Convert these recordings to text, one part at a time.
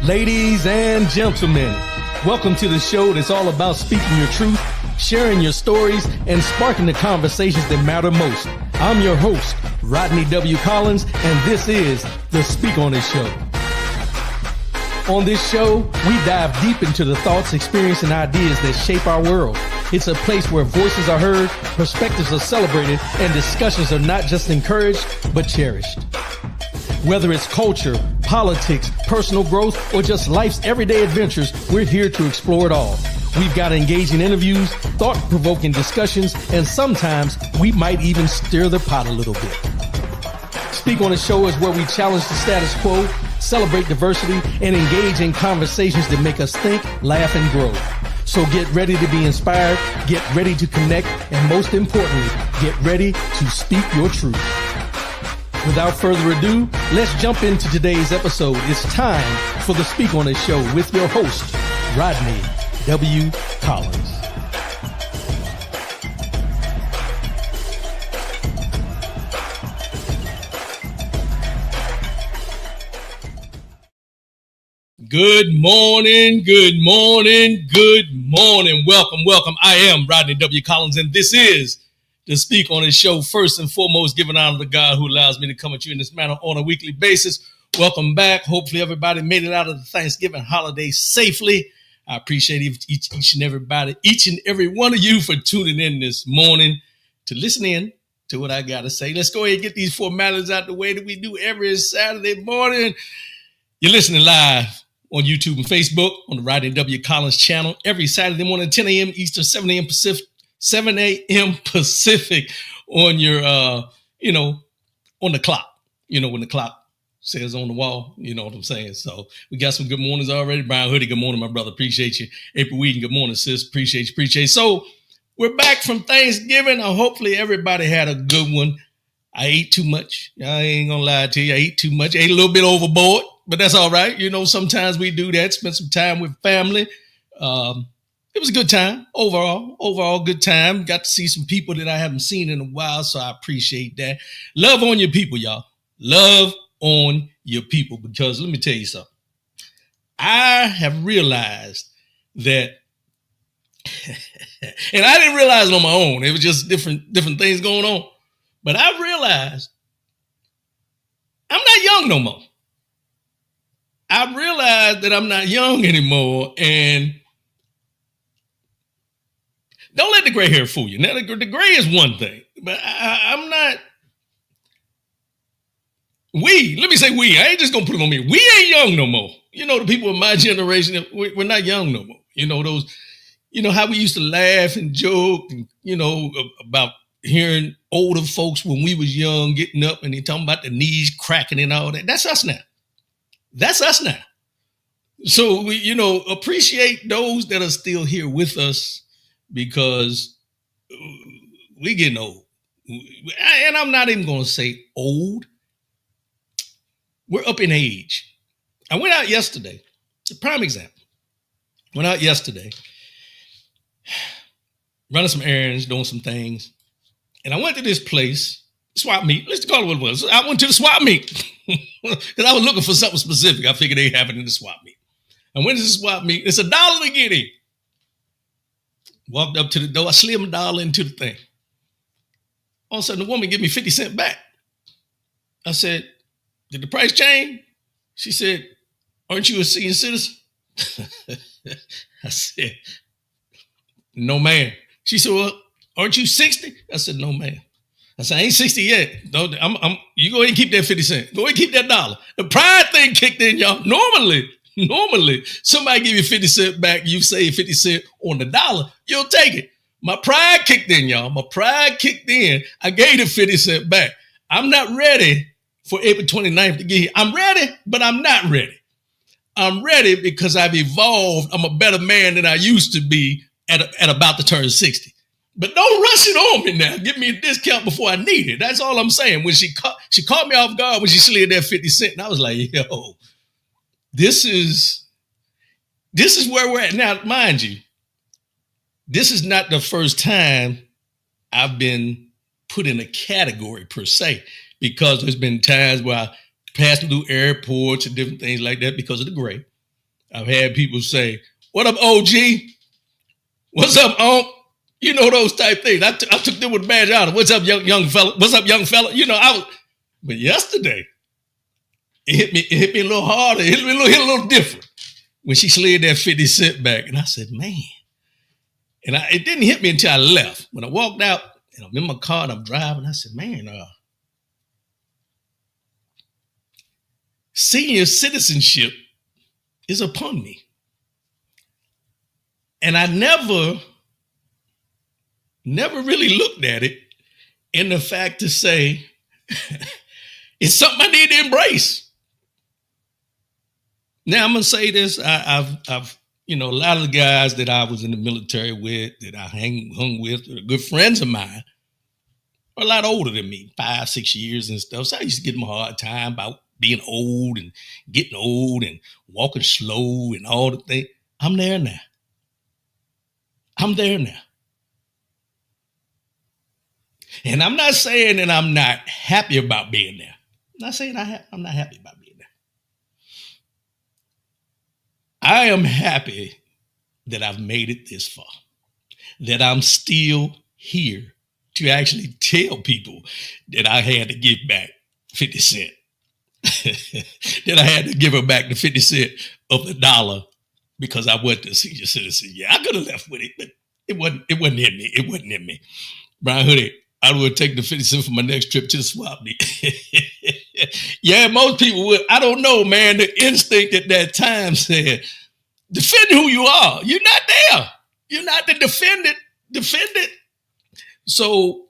Ladies and gentlemen, welcome to the show that's all about speaking your truth, sharing your stories, and sparking the conversations that matter most. I'm your host, Rodney W. Collins, and this is the Speak On It Show. On this show, we dive deep into the thoughts, experiences, and ideas that shape our world. It's a place where voices are heard, perspectives are celebrated, and discussions are not just encouraged, but cherished. Whether it's culture, politics, personal growth, or just life's everyday adventures, we're here to explore it all. We've got engaging interviews, thought-provoking discussions, and sometimes we might even stir the pot a little bit. Speak On The Show is where we challenge the status quo, celebrate diversity, and engage in conversations that make us think, laugh, and grow. So get ready to be inspired, get ready to connect, and most importantly, get ready to speak your truth. Without further ado, let's jump into today's episode. It's time for the Speak On It Show with your host, Rodney W. Collins. Good morning, good morning, good morning. Welcome. I am Rodney W. Collins, and this is the Speak On It Show. First and foremost, giving honor to God who allows me to come at you in this manner on a weekly basis. Welcome back. Hopefully everybody made it out of the Thanksgiving holiday safely. I appreciate each and every one of you for tuning in this morning to listen in to what I got to say. Let's go ahead and get these formalities out the way that we do every Saturday morning. You're listening live on YouTube and Facebook on the Rodney W. Collins channel every Saturday morning, 10 a.m. Eastern, 7 a.m. Pacific on your, on the clock, when the clock says on the wall, you know what I'm saying? So we got some good mornings already. Brian Hoodie, good morning, my brother. Appreciate you. April Whedon, good morning, sis. Appreciate you. So we're back from Thanksgiving. Hopefully everybody had a good one. I ate too much. I ain't gonna lie to you. I ate too much. I ate a little bit overboard, but that's all right. Sometimes we do that, spend some time with family. It was a good time overall good time. Got to see some people that I haven't seen in a while, so I appreciate that. Love on your people, y'all. Love on your people, because let me tell you something. I have realized that, and I didn't realize it on my own. It was just different things going on. But I realized I'm not young no more. I realized that I'm not young anymore, and don't let the gray hair fool you. Now, the gray is one thing, but I'm not. Let me say we. I ain't just going to put it on me. We ain't young no more. The people of my generation, we're not young no more. How we used to laugh and joke and, about hearing older folks when we was young getting up and they talking about the knees cracking and all that. That's us now. So we, appreciate those that are still here with us, because we getting old. And I'm not even going to say old. We're up in age. I went out yesterday. A prime example. Went out yesterday, running some errands, doing some things. And I went to this place, swap meet. Let's call it what it was. I went to the swap meet because I was looking for something specific. I figured they have it in the swap meet. I went to the swap meet. It's $1 to get in. Walked up to the door. I slid $1 into the thing. All of a sudden, the woman gave me 50 cents back. I said, did the price change? She said, aren't you a senior citizen? I said, no, ma'am. She said, well, aren't you 60? I said, no, ma'am. I said, I ain't 60 yet. You go ahead and keep that 50 cents. Go ahead and keep that $1. The pride thing kicked in, y'all. Normally, somebody give you 50 cents back, you save 50 cents on the $1, you'll take it. My pride kicked in, y'all. I gave the 50 cents back. I'm not ready for April 29th to get here. I'm ready, but I'm not ready. I'm ready because I've evolved. I'm a better man than I used to be at about to turn 60. But don't rush it on me now. Give me a discount before I need it. That's all I'm saying. When she caught me off guard when she slid that 50 cents, and I was like, yo, this is where we're at. Now, mind you, this is not the first time I've been put in a category per se, because there's been times where I passed through airports and different things like that because of the gray. I've had people say, "What up, OG? What's up, Unc?" You know, those type things. I took them with a badge out. What's up, young fella? What's up, young fella? You know, but yesterday, it hit me a little harder. It hit me a little different when she slid that 50 cent back. And I said, man. And it didn't hit me until I left. When I walked out and I'm in my car and I'm driving, I said, man, senior citizenship is upon me. And I never really looked at it in the fact to say, it's something I need to embrace. Now I'm gonna say this: I've a lot of the guys that I was in the military with, that I hung with, are good friends of mine, are a lot older than me, 5-6 years and stuff. So I used to give them a hard time about being old and getting old and walking slow and all the things. I'm there now. And I'm not saying that I'm not happy about being there. I'm not saying I'm not happy about being there. I am happy that I've made it this far, that I'm still here to actually tell people that I had to give back 50 cents, that I had to give her back the 50 cents of the dollar because I wasn't a senior citizen. Yeah, I could have left with it, but it wasn't in me. Brian Hoodie, I would take the 50 cents for my next trip to the swap meet. Yeah, most people would. I don't know, man. The instinct at that time said, defend who you are. You're not there. You're not to defend it. So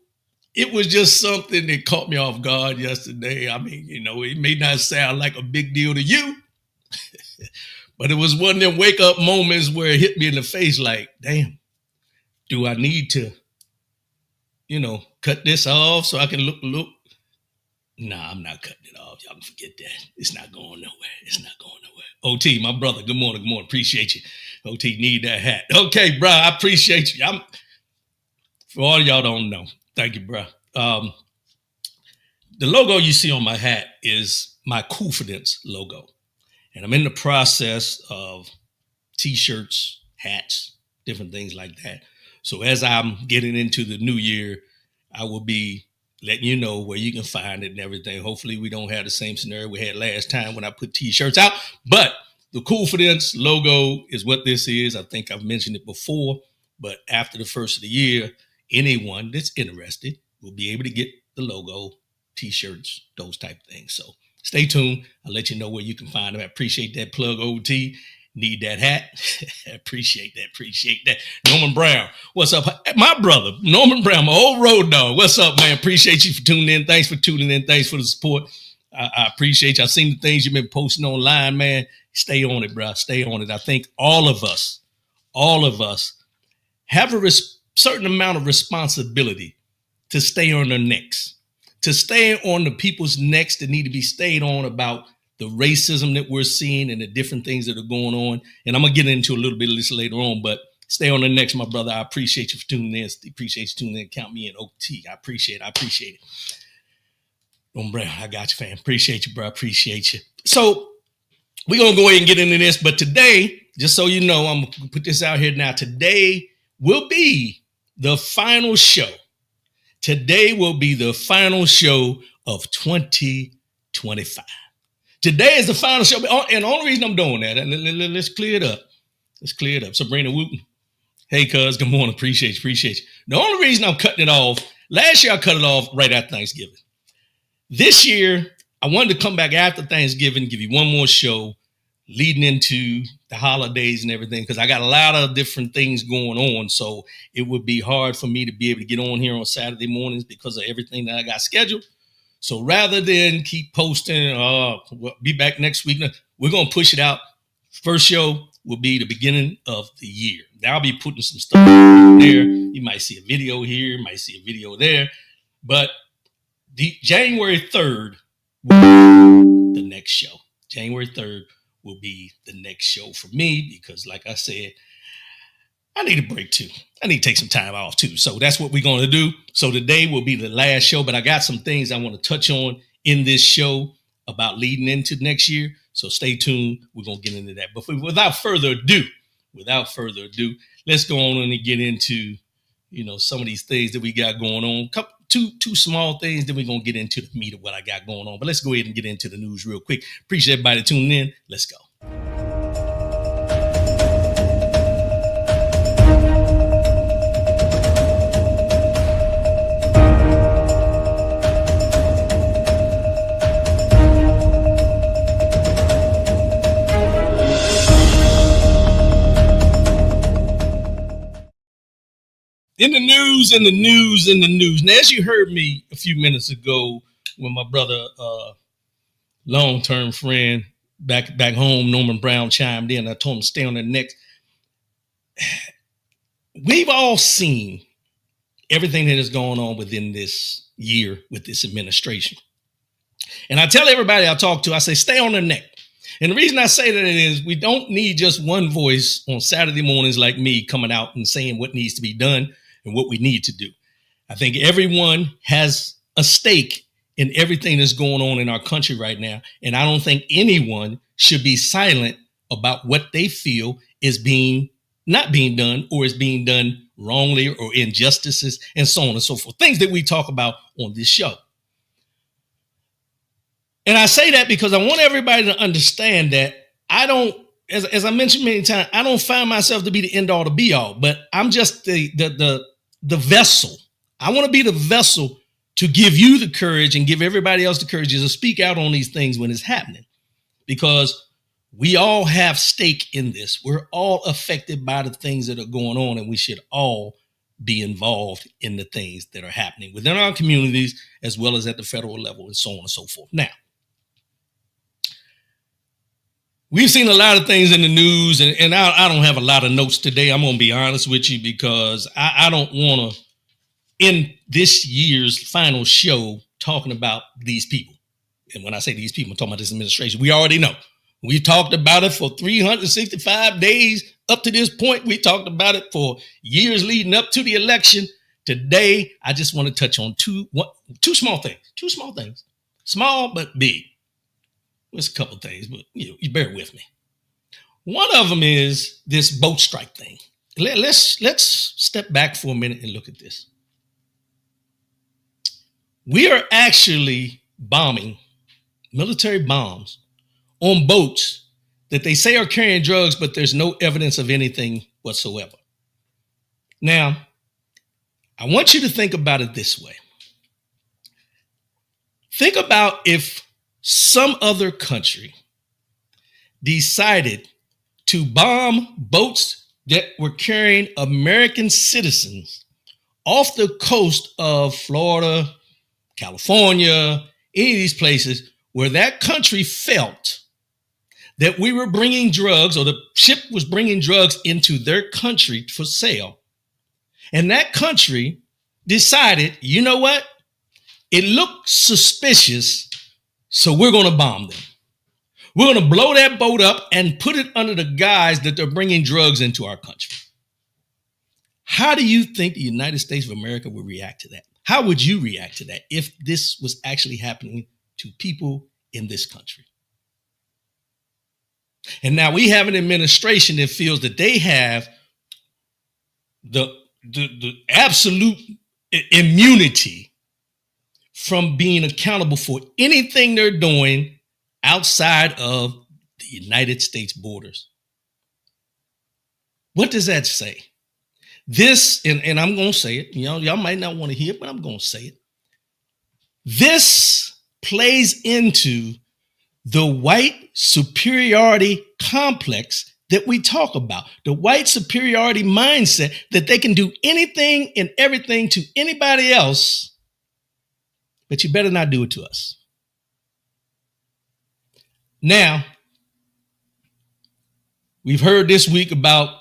it was just something that caught me off guard yesterday. I mean, it may not sound like a big deal to you, but it was one of them wake up moments where it hit me in the face like, damn, do I need to, cut this off so I can look? Nah, I'm not cutting it off. Y'all can forget that. It's not going nowhere. OT, my brother, good morning. Appreciate you. OT, need that hat. Okay, bro, I appreciate you. For all y'all don't know, thank you, bro. The logo you see on my hat is my confidence logo. And I'm in the process of T-shirts, hats, different things like that. So as I'm getting into the new year, I will be letting you know where you can find it and everything. Hopefully we don't have the same scenario we had last time when I put T-shirts out. But the confidence logo is what this is. I think I've mentioned it before. But after the first of the year, anyone that's interested will be able to get the logo, T-shirts, those type of things. So stay tuned. I'll let you know where you can find them. I appreciate that plug, OT. Need that hat. Appreciate that. Norman Brown, what's up? My brother, Norman Brown, my old road dog. What's up, man? Appreciate you for tuning in. Thanks for tuning in. Thanks for the support. I appreciate you. I've seen the things you've been posting online, man. Stay on it, bro. Stay on it. I think all of us have a certain amount of responsibility to stay on their necks, to stay on the people's necks that need to be stayed on about the racism that we're seeing and the different things that are going on. And I'm going to get into a little bit of this later on, but stay on the next, my brother. I appreciate you for tuning in. Appreciate you tuning in. Count me in, OT. I appreciate it. Brown, I got you, fam. Appreciate you, bro. Appreciate you. So we're going to go ahead and get into this. But today, just so you know, I'm going to put this out here now. Today will be the final show. Today will be the final show of 2025. Today is the final show. And the only reason I'm doing that, and let's clear it up. Sabrina Wooten. Hey, cuz, good morning. Appreciate you. The only reason I'm cutting it off, last year I cut it off right after Thanksgiving. This year, I wanted to come back after Thanksgiving, give you one more show leading into the holidays and everything, because I got a lot of different things going on. So it would be hard for me to be able to get on here on Saturday mornings because of everything that I got scheduled. So rather than keep posting, we'll be back next week, we're going to push it out. First show will be the beginning of the year. Now I'll be putting some stuff there. You might see a video here, you might see a video there. But the January 3rd will be the next show. January 3rd will be the next show for me because, like I said, I need a break too. I need to take some time off too. So that's what we're going to do. So today will be the last show, but I got some things I want to touch on in this show about leading into next year. So stay tuned. We're going to get into that. But without further ado, let's go on and get into, some of these things that we got going on. Two small things, then we're going to get into the meat of what I got going on. But let's go ahead and get into the news real quick. Appreciate everybody tuning in. Let's go. In the news. Now, as you heard me a few minutes ago when my brother, long-term friend back home, Norman Brown, chimed in, I told him to stay on the next. We've all seen everything that is going on within this year with this administration. And I tell everybody I talk to, I say, stay on the neck. And the reason I say that is we don't need just one voice on Saturday mornings like me coming out and saying what needs to be done and what we need to do. I think everyone has a stake in everything that's going on in our country right now. And I don't think anyone should be silent about what they feel is not being done or is being done wrongly or injustices and so on and so forth. Things that we talk about on this show. And I say that because I want everybody to understand that I don't, as I mentioned many times, I don't find myself to be the end all to be all, but I'm just the vessel. I want to be the vessel to give you the courage and give everybody else the courage to speak out on these things when it's happening, because we all have stake in this. We're all affected by the things that are going on, and we should all be involved in the things that are happening within our communities as well as at the federal level and so on and so forth. Now, we've seen a lot of things in the news, and I don't have a lot of notes today. I'm going to be honest with you because I don't want to end this year's final show talking about these people. And when I say these people, I'm talking about this administration. We already know. We've talked about it for 365 days up to this point. We talked about it for years leading up to the election. Today, I just want to touch on two small things. Small but big. There's a couple of things, but you bear with me. One of them is this boat strike thing. Let's step back for a minute and look at this. We are actually bombing military bombs on boats that they say are carrying drugs, but there's no evidence of anything whatsoever. Now, I want you to think about it this way. Think about if some other country decided to bomb boats that were carrying American citizens off the coast of Florida, California, any of these places where that country felt that we were bringing drugs, or the ship was bringing drugs into their country for sale. And that country decided, you know what? It looked suspicious, so we're going to bomb them. We're going to blow that boat up and put it under the guise that they're bringing drugs into our country. How do you think the United States of America would react to that? How would you react to that if this was actually happening to people in this country? And now we have an administration that feels that they have the absolute immunity from being accountable for anything they're doing outside of the United States borders. What does that say? This, and I'm going to say it, y'all might not want to hear it, but I'm going to say it. This plays into the white superiority complex that we talk about, the white superiority mindset that they can do anything and everything to anybody else, but you better not do it to us. Now, we've heard this week about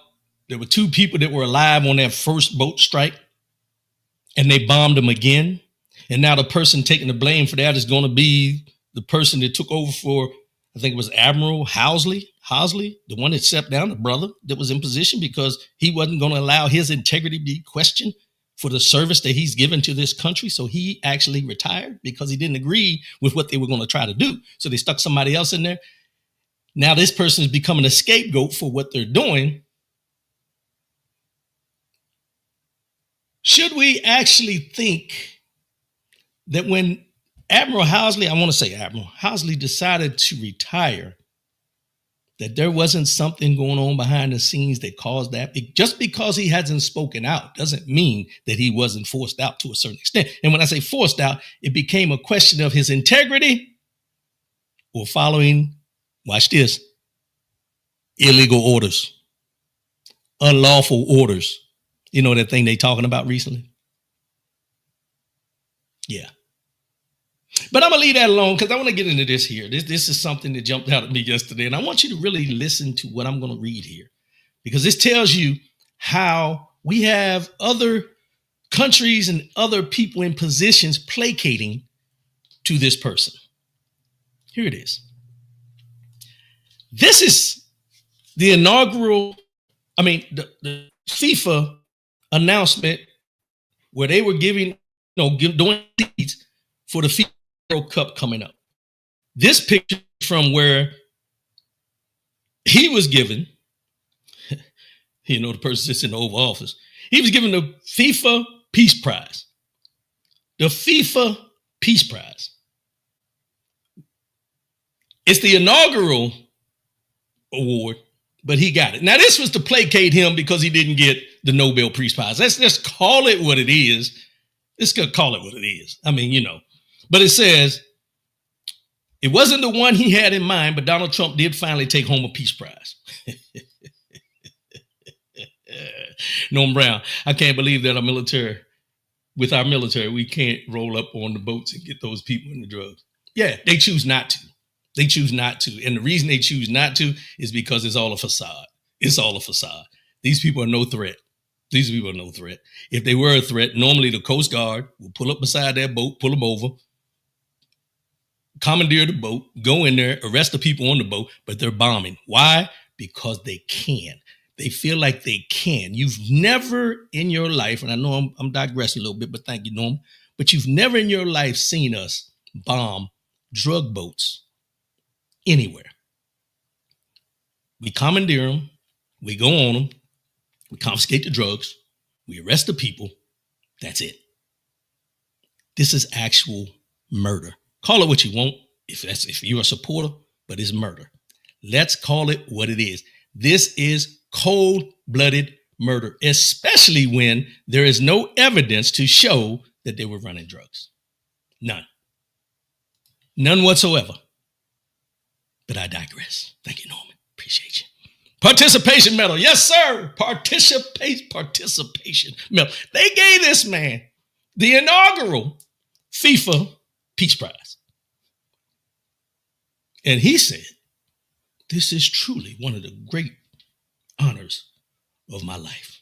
there were two people that were alive on that first boat strike, and they bombed them again. And now the person taking the blame for that is going to be the person that took over for, I think it was Admiral Housley, the one that stepped down, the brother that was in position because he wasn't going to allow his integrity to be questioned for the service that he's given to this country. So he actually retired because he didn't agree with what they were going to try to do. So they stuck somebody else in there. Now this person is becoming a scapegoat for what they're doing. Should we actually think that when Admiral Housley decided to retire, that there wasn't something going on behind the scenes that caused that? Just because he hasn't spoken out doesn't mean that he wasn't forced out to a certain extent. And when I say forced out, it became a question of his integrity or following, watch this, illegal orders, unlawful orders. You know that thing they talking about recently? Yeah. But I'm going to leave that alone because I want to get into this here. This is something that jumped out at me yesterday, and I want you to really listen to what I'm going to read here, because this tells you how we have other countries and other people in positions placating to this person. Here it is. This is the inaugural, the FIFA announcement where they were giving, doing seeds for the FIFA World Cup coming up. This picture from where he was given, the person sits in the Oval Office. He was given the FIFA Peace Prize. The FIFA Peace Prize. It's the inaugural award, but he got it. Now, this was to placate him because he didn't get the Nobel Peace Prize. Let's just call it what it is. Let's call it what it is. But it says it wasn't the one he had in mind, but Donald Trump did finally take home a Peace Prize. Norm Brown, I can't believe that with our military, we can't roll up on the boats and get those people in the drugs. Yeah, they choose not to. They choose not to. And the reason they choose not to is because it's all a facade. It's all a facade. These people are no threat. These people are no threat. If they were a threat, normally the Coast Guard will pull up beside that boat, pull them over, commandeer the boat, go in there, arrest the people on the boat, but they're bombing. Why? Because they can. They feel like they can. You've never in your life, and I know I'm digressing a little bit, but thank you, Norm, but you've never in your life seen us bomb drug boats anywhere. We commandeer them, we go on them, we confiscate the drugs, we arrest the people. That's it. This is actual murder. Call it what you want, if you're a supporter, but it's murder. Let's call it what it is. This is cold-blooded murder, especially when there is no evidence to show that they were running drugs. None. None whatsoever. But I digress. Thank you, Norman. Appreciate you. Participation medal. Yes, sir. Participation medal. They gave this man the inaugural FIFA Peace Prize. And he said, this is truly one of the great honors of my life.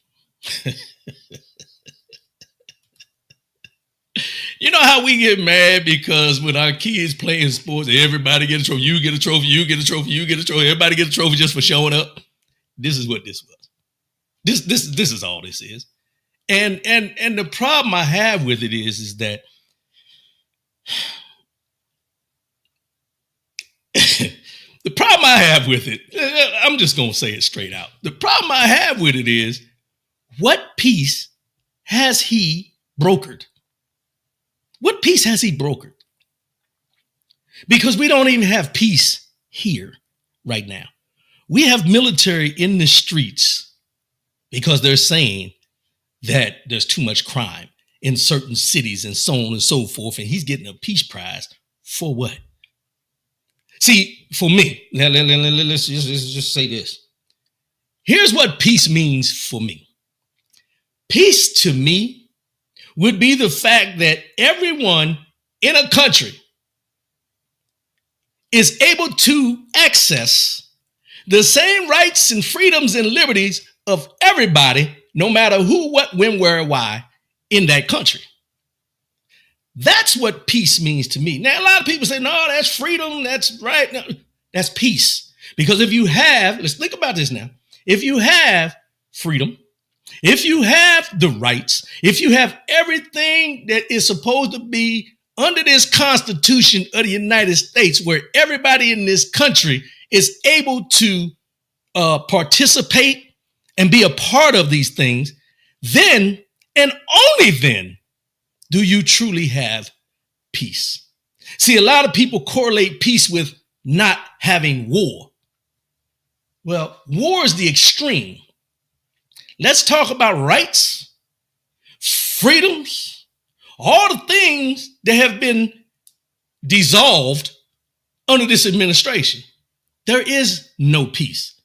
You know how we get mad because when our kids playing sports, everybody get a trophy. You get a trophy, you get a trophy, you get a trophy. Everybody get a trophy just for showing up. This is what this was. This is all this is. And the problem I have with it is that the problem I have with it, I'm just going to say it straight out. The problem I have with it is, what peace has he brokered? What peace has he brokered? Because we don't even have peace here right now. We have military in the streets because they're saying that there's too much crime in certain cities and so on and so forth. And he's getting a peace prize for what? See, for me, let's just say this. Here's what peace means for me. Peace to me would be the fact that everyone in a country is able to access the same rights and freedoms and liberties of everybody, no matter who, what, when, where, why, in that country. That's what peace means to me. Now, a lot of people say, no, that's freedom. That's right. No, that's peace. Because if you have, let's think about this now. If you have freedom, if you have the rights, if you have everything that is supposed to be under this Constitution of the United States, where everybody in this country is able to participate and be a part of these things, then and only then do you truly have peace. See, a lot of people correlate peace with not having war. Well, war is the extreme. Let's talk about rights, freedoms, all the things that have been dissolved under this administration. There is no peace,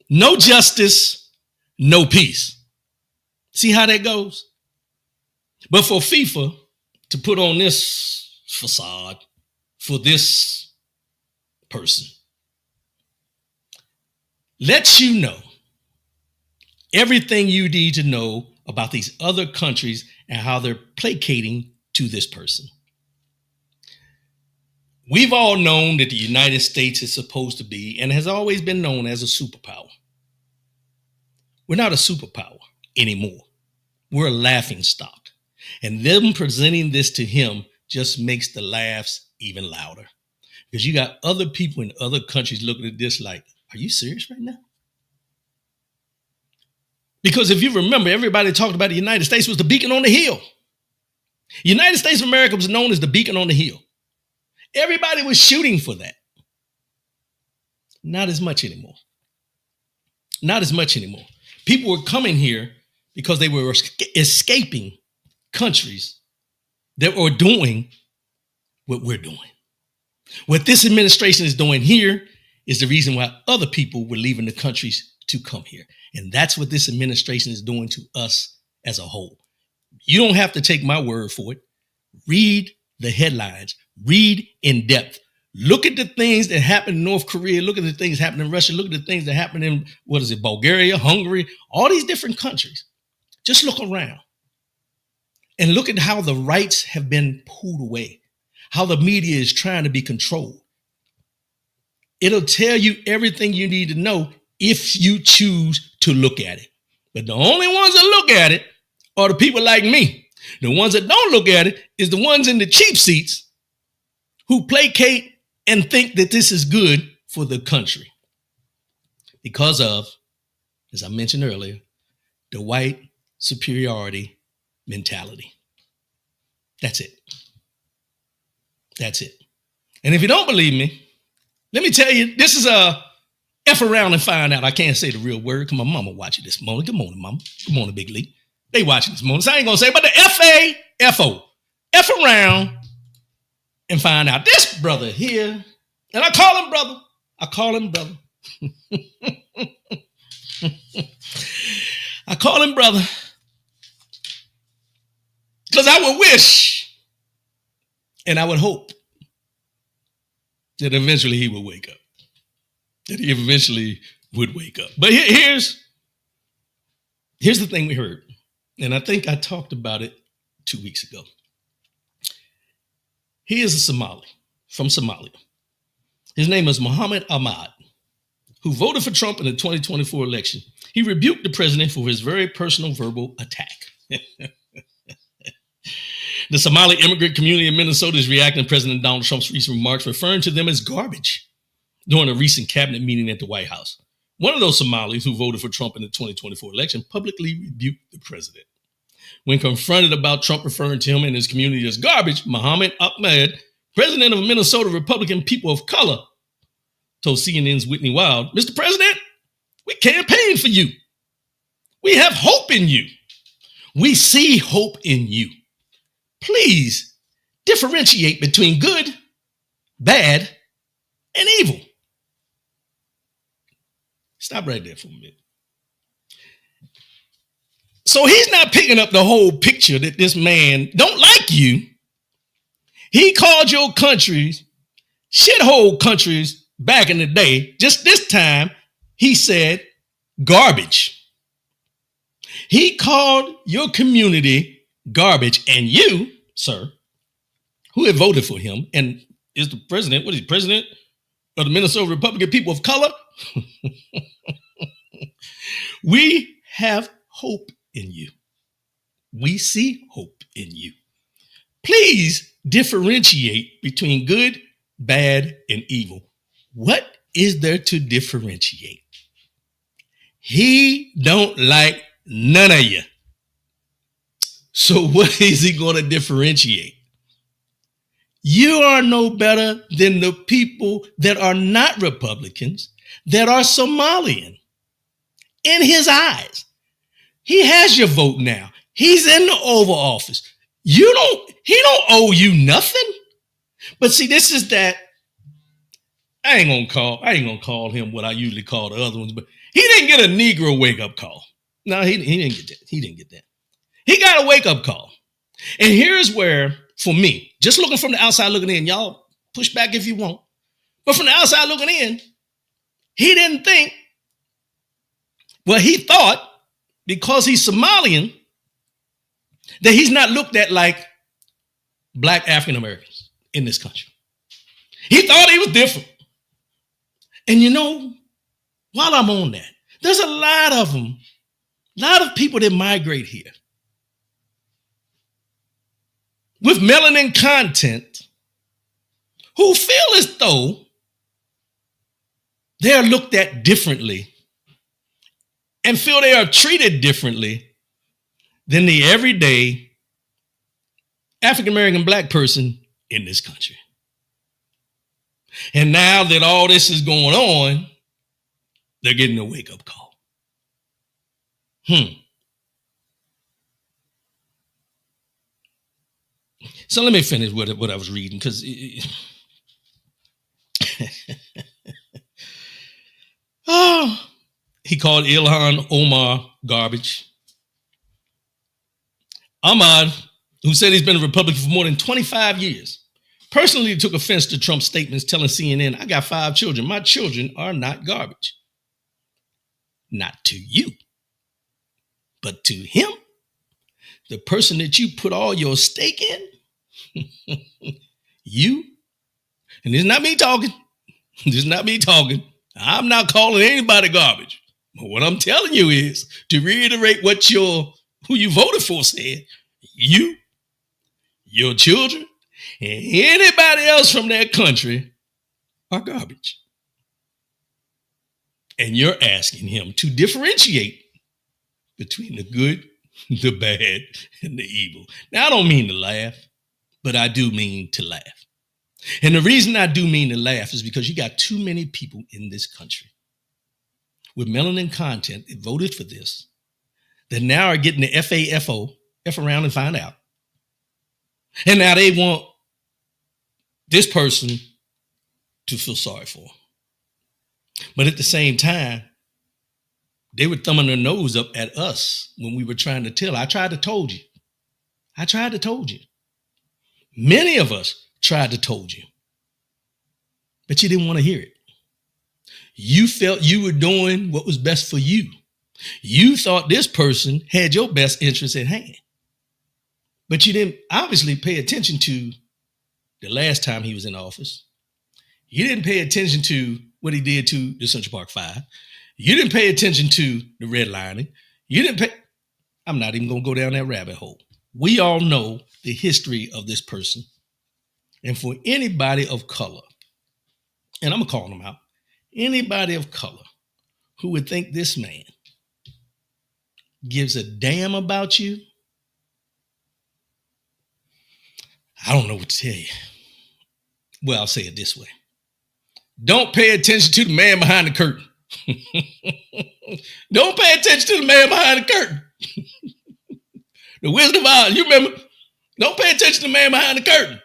no justice, no peace. See how that goes? But for FIFA to put on this facade for this person lets you know everything you need to know about these other countries and how they're placating to this person. We've all known that the United States is supposed to be and has always been known as a superpower. We're not a superpower anymore. We're a laughing stock. And them presenting this to him just makes the laughs even louder. Because you got other people in other countries looking at this like, are you serious right now? Because if you remember, everybody talked about the United States was the beacon on the hill. United States of America was known as the beacon on the hill. Everybody was shooting for that. Not as much anymore. Not as much anymore. People were coming here because they were escaping countries that were doing what we're doing. What this administration is doing here is the reason why other people were leaving the countries to come here. And that's what this administration is doing to us as a whole. You don't have to take my word for it. Read the headlines. Read in depth. Look at the things that happen in North Korea. Look at the things happening in Russia. Look at the things that happen in, Bulgaria, Hungary, all these different countries. Just look around and look at how the rights have been pulled away, how the media is trying to be controlled. It'll tell you everything you need to know if you choose to look at it. But the only ones that look at it are the people like me. The ones that don't look at it is the ones in the cheap seats who placate and think that this is good for the country because of, as I mentioned earlier, the white superiority mentality. That's it. That's it. And if you don't believe me, let me tell you, this is a F around and find out. I can't say the real word because my mama watching this morning. Good morning, mama. Good morning, Big Lee. They watching this morning. So I ain't going to say, but the F-A-F-O. F around and find out. This brother here, and I call him brother. I call him brother. I call him brother because I would wish and I would hope that eventually he would wake up. That he eventually would wake up. But here's the thing we heard. And I think I talked about it 2 weeks ago. He is a Somali from Somalia. His name is Muhammad Ahmad, who voted for Trump in the 2024 election. He rebuked the president for his very personal verbal attack. The Somali immigrant community in Minnesota is reacting to President Donald Trump's recent remarks, referring to them as garbage during a recent cabinet meeting at the White House. One of those Somalis who voted for Trump in the 2024 election publicly rebuked the president. When confronted about Trump referring to him and his community as garbage, Muhammad Ahmad, president of Minnesota Republican People of Color, told CNN's Whitney Wild, "Mr. President, we campaign for you. We have hope in you. We see hope in you. Please differentiate between good, bad, and evil." Stop right there for a minute. So he's not picking up the whole picture that this man don't like you. He called your countries shithole countries back in the day. Just this time, he said garbage. He called your community garbage. And you, sir, who had voted for him and is the president, what is he, president of the Minnesota Republican People of Color? We have hope in you. We see hope in you. Please differentiate between good, bad, and evil. What is there to differentiate? He don't like none of you. So what is he going to differentiate? You are no better than the people that are not Republicans, that are Somalian. In his eyes, he has your vote now. He's in the Oval Office. He don't owe you nothing. But see, this is that. I ain't gonna call him what I usually call the other ones, but he didn't get a Negro wake-up call. No, he didn't get that. He didn't get that. He got a wake-up call. And here's where, for me, just looking from the outside looking in, y'all push back if you want. But from the outside looking in, he didn't think, well, he thought because he's Somalian that he's not looked at like black African Americans in this country. He thought he was different. And you know, while I'm on that, there's a lot of them, a lot of people that migrate here with melanin content who feel as though they are looked at differently and feel they are treated differently than the everyday African-American black person in this country. And now that all this is going on, they're getting a wake-up call. So let me finish what I was reading, because he called Ilhan Omar garbage. Ahmad, who said he's been a Republican for more than 25 years, personally took offense to Trump's statements telling CNN, I got 5 children. My children are not garbage. Not to you, but to him, the person that you put all your stake in, you, and this is not me talking. This is not me talking. I'm not calling anybody garbage. But what I'm telling you is, to reiterate what who you voted for said, you, your children, and anybody else from that country are garbage. And you're asking him to differentiate between the good, the bad, and the evil. Now, I don't mean to laugh, but I do mean to laugh. And the reason I do mean to laugh is because you got too many people in this country with melanin content that voted for this, that now are getting the FAFO, F around and find out. And now they want this person to feel sorry for them. But at the same time, they were thumbing their nose up at us when we were trying to tell. I tried to told you. Many of us tried to told you. But you didn't want to hear it. You felt you were doing what was best for you. You thought this person had your best interest at hand. But you didn't obviously pay attention to the last time he was in office. You didn't pay attention to what he did to the Central Park 5. You didn't pay attention to the redlining. I'm not even going to go down that rabbit hole. We all know the history of this person. And for anybody of color, and I'm going to call them out, anybody of color who would think this man gives a damn about you, I don't know what to tell you. Well, I'll say it this way. Don't pay attention to the man behind the curtain. Don't pay attention to the man behind the curtain. The Wizard of Oz, you remember? Don't pay attention to the man behind the curtain.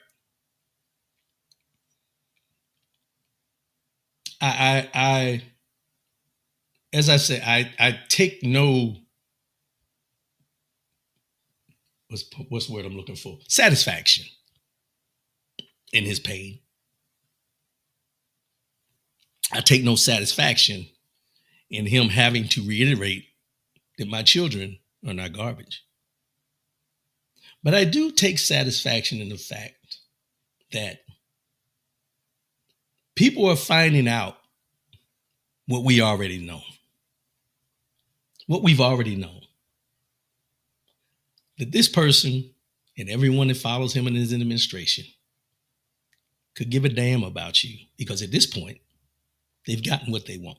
As I say, I take no, what's the word I'm looking for? Satisfaction in his pain. I take no satisfaction in him having to reiterate that my children are not garbage. But I do take satisfaction in the fact that people are finding out what we already know. What we've already known. That this person and everyone that follows him in his administration could give a damn about you, because at this point, They've gotten what they want.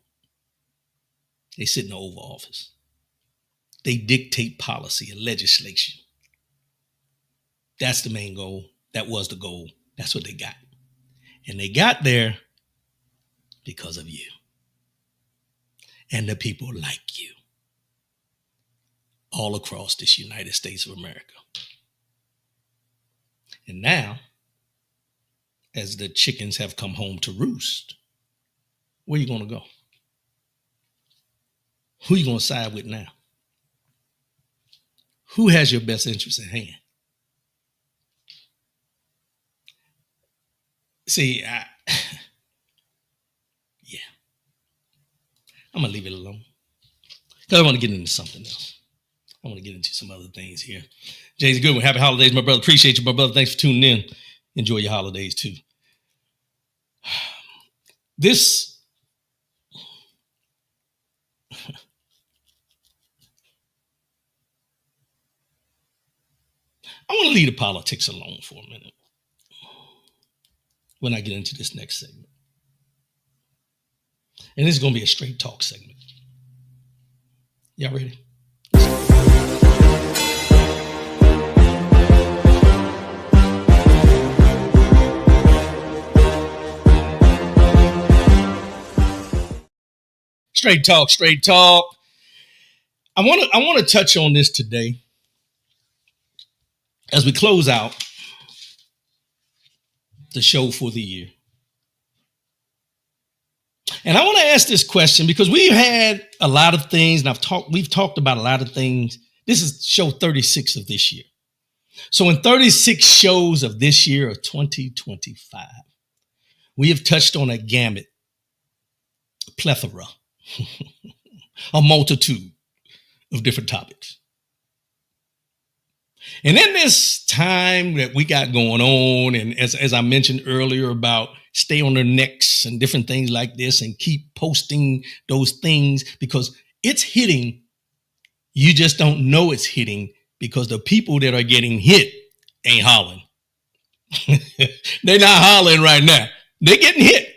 They sit in the Oval Office. They dictate policy and legislation. That's the main goal. That was the goal. That's what they got. And they got there because of you. And the people like you. All across this United States of America. And now, as the chickens have come home to roost, where are you going to go? Who are you going to side with now? Who has your best interest at hand? See, I'm going to leave it alone. Because I want to get into something else. I want to get into some other things here. Jay's a good one. Happy holidays, my brother. Appreciate you, my brother. Thanks for tuning in. Enjoy your holidays, too. I want to leave the politics alone for a minute when I get into this next segment. And this is going to be a straight talk segment. Y'all ready? Straight talk, straight talk. I want to touch on this today as we close out the show for the year. And I want to ask this question because we've had a lot of things, and we've talked about a lot of things. This is show 36 of this year. So in 36 shows of this year of 2025, we have touched on a gamut, a plethora, a multitude of different topics. And in this time that we got going on, and as I mentioned earlier about stay on their necks and different things like this and keep posting those things because it's hitting. You just don't know it's hitting because the people that are getting hit ain't hollering. They're not hollering right now. They're getting hit,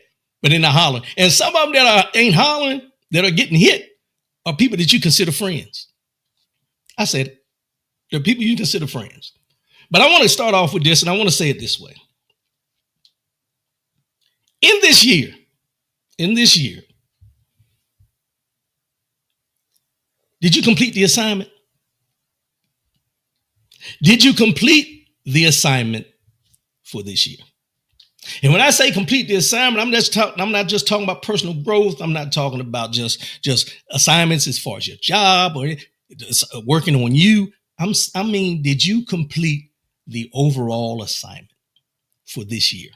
but they're not hollering. And some of them that ain't hollering, that are getting hit, are people that you consider friends. I said it. They're people you consider friends. But I want to start off with this, and I want to say it this way. In this year, did you complete the assignment? Did you complete the assignment for this year? And when I say complete the assignment, I'm not just talking about personal growth. I'm not talking about just assignments as far as your job or working on you. I mean, did you complete the overall assignment for this year?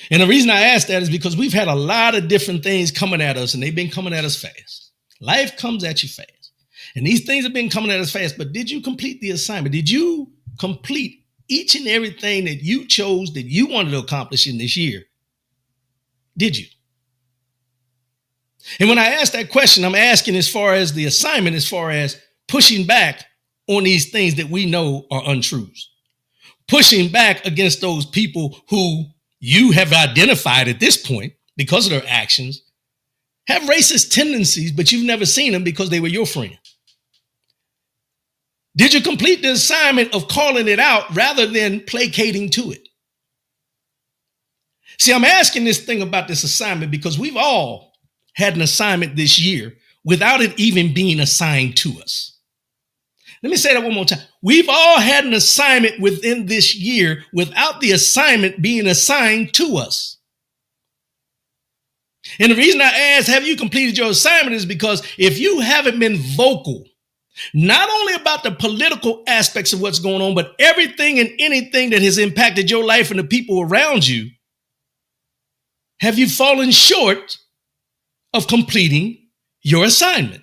And the reason I ask that is because we've had a lot of different things coming at us, and they've been coming at us fast. Life comes at you fast. And these things have been coming at us fast, but did you complete the assignment? Did you complete each and everything that you chose that you wanted to accomplish in this year? Did you? And when I ask that question, I'm asking as far as the assignment, as far as pushing back on these things that we know are untruths. Pushing back against those people who you have identified at this point, because of their actions, have racist tendencies, but you've never seen them because they were your friend. Did you complete the assignment of calling it out rather than placating to it? See, I'm asking this thing about this assignment because we've all had an assignment this year without it even being assigned to us. Let me say that one more time. We've all had an assignment within this year without the assignment being assigned to us. And the reason I ask, have you completed your assignment, is because if you haven't been vocal, not only about the political aspects of what's going on, but everything and anything that has impacted your life and the people around you, have you fallen short of completing your assignment?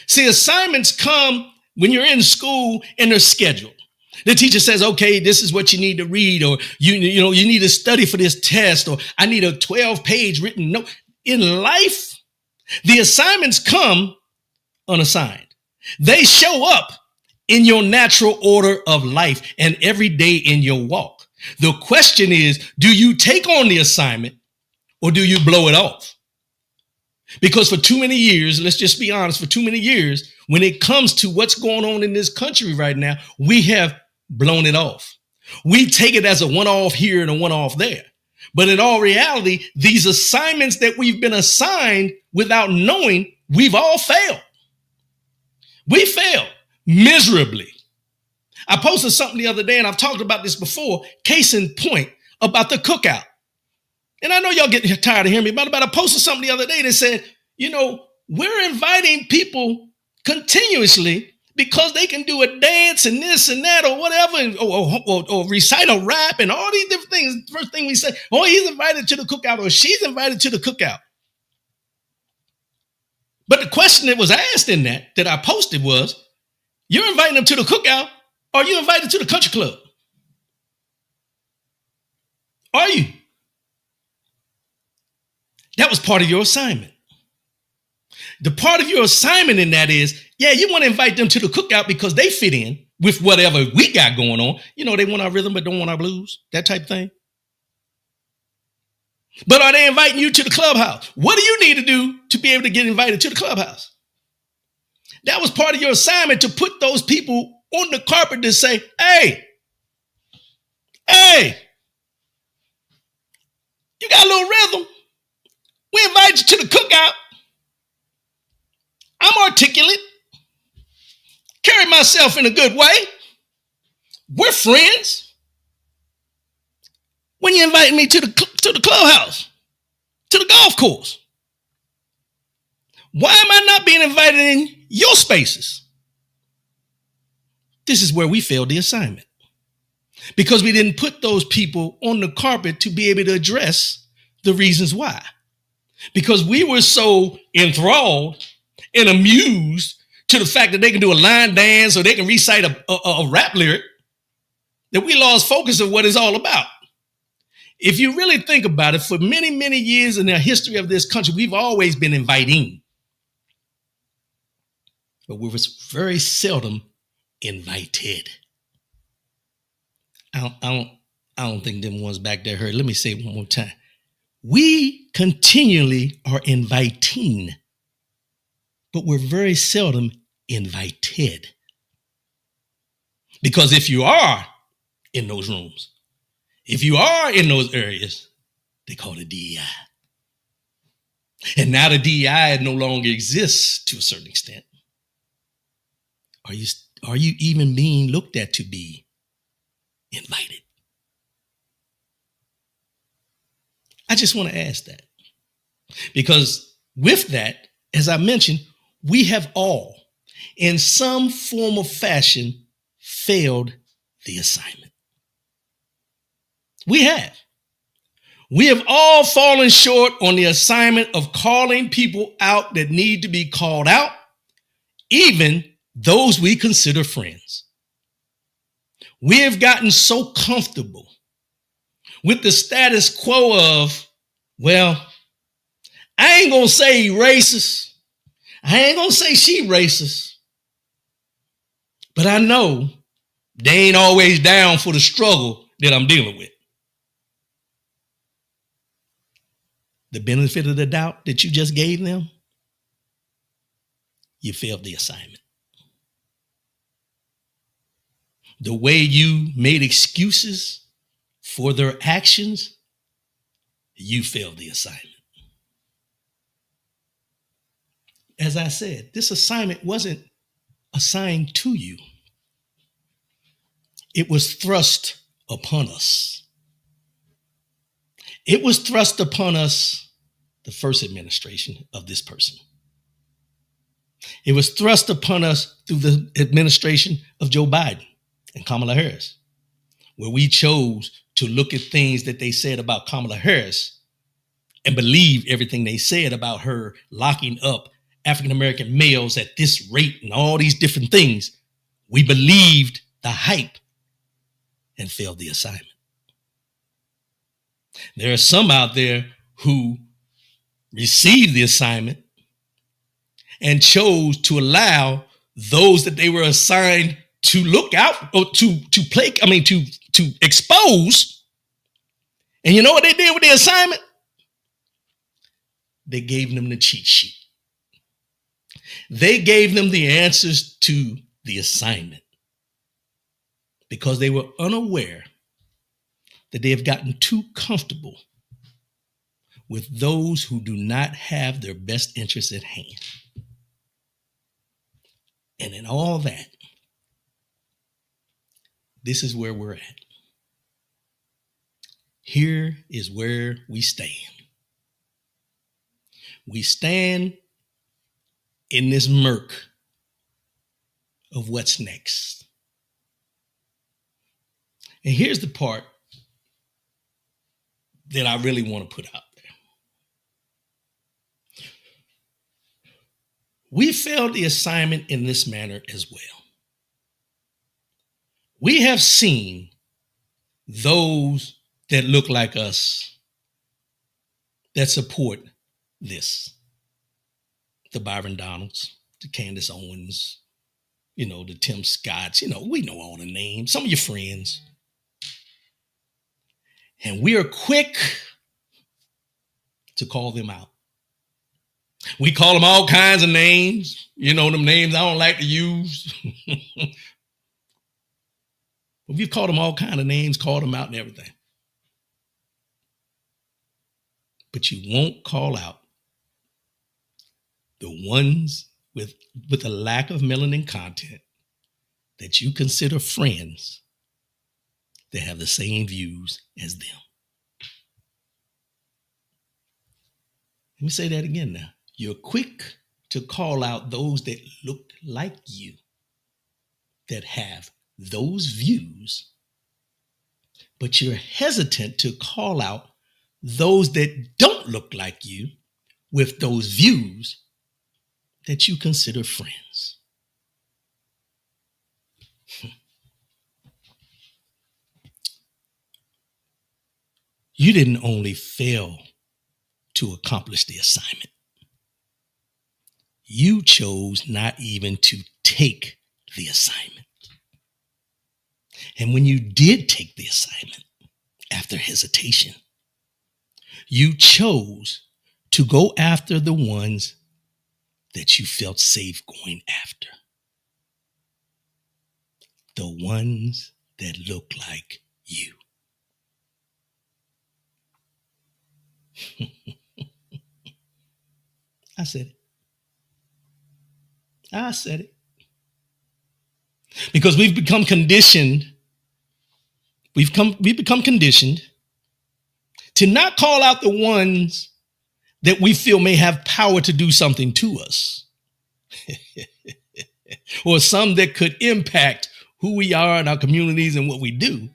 See, assignments come when you're in school and they're scheduled. The teacher says, okay, this is what you need to read, or you need to study for this test, or I need a 12-page written note. In life, the assignments come unassigned. They show up in your natural order of life and every day in your walk. The question is, do you take on the assignment, or do you blow it off? Because for too many years, let's just be honest, for too many years, when it comes to what's going on in this country right now, we have blown it off. We take it as a one-off here and a one-off there. But in all reality, these assignments that we've been assigned without knowing, we've all failed. We failed miserably. I posted something the other day, and I've talked about this before, case in point, about the cookout. And I know y'all get tired of hearing me about it, but I posted something the other day that said, we're inviting people continuously because they can do a dance and this and that or whatever, or recite a rap and all these different things. First thing we say, he's invited to the cookout or she's invited to the cookout. But the question that was asked in that I posted was, you're inviting them to the cookout, or are you invited to the country club? Are you? That was part of your assignment. The part of your assignment in that is, you want to invite them to the cookout because they fit in with whatever we got going on. They want our rhythm but don't want our blues, that type of thing. But are they inviting you to the clubhouse? What do you need to do to be able to get invited to the clubhouse? That was part of your assignment, to put those people on the carpet to say, hey, you got a little rhythm. We invite you to the cookout. I'm articulate. Carry myself in a good way. We're friends. When you invite me to the clubhouse, to the golf course, why am I not being invited in your spaces? This is where we failed the assignment, because we didn't put those people on the carpet to be able to address the reasons why. Because we were so enthralled and amused to the fact that they can do a line dance or they can recite a rap lyric that we lost focus of what it's all about. If you really think about it, for many, many years in the history of this country, we've always been inviting. But we were very seldom invited. I don't think them ones back there heard. Let me say it one more time. We continually are inviting, but we're very seldom invited. Because if you are in those rooms, if you are in those areas, they call it DEI. And now the DEI no longer exists to a certain extent. Are you even being looked at to be invited? I just want to ask that. Because with that, as I mentioned, we have all, in some form or fashion, failed the assignment. We have. We have all fallen short on the assignment of calling people out that need to be called out, even those we consider friends. We have gotten so comfortable with the status quo of, well, I ain't gonna say he racist. I ain't gonna say she racist. But I know they ain't always down for the struggle that I'm dealing with. The benefit of the doubt that you just gave them, you failed the assignment. The way you made excuses for their actions, you failed the assignment. As I said, this assignment wasn't assigned to you. It was thrust upon us. It was thrust upon us, the first administration of this person. It was thrust upon us through the administration of Joe Biden and Kamala Harris, where we chose to look at things that they said about Kamala Harris and believe everything they said about her locking up African-American males at this rate and all these different things. We believed the hype and failed the assignment. There are some out there who received the assignment and chose to allow those that they were assigned to look out or to expose. And you know what they did with the assignment? they gave them the cheat sheet. They gave them the answers to the assignment because they were unaware that they have gotten too comfortable with those who do not have their best interests at hand. And in all that, this is where we're at. Here is where we stand. We stand in this murk of what's next. And here's the part that I really want to put out there. We failed the assignment in this manner as well. We have seen those that look like us that support this. The Byron Donalds, the Candace Owens, the Tim Scotts, we know all the names, some of your friends. And we are quick to call them out. We call them all kinds of names, them names I don't like to use. We've called them all kinds of names, called them out and everything. But you won't call out the ones with a lack of melanin content that you consider friends that have the same views as them. Let me say that again now. You're quick to call out those that look like you, that have those views, but you're hesitant to call out those that don't look like you with those views that you consider friends. You didn't only fail to accomplish the assignment. You chose not even to take the assignment. And when you did take the assignment, after hesitation, you chose to go after the ones that you felt safe going after. The ones that look like you. I said it. Because we've become conditioned. We've become conditioned to not call out the ones that we feel may have power to do something to us. Or some that could impact who we are in our communities and what we do.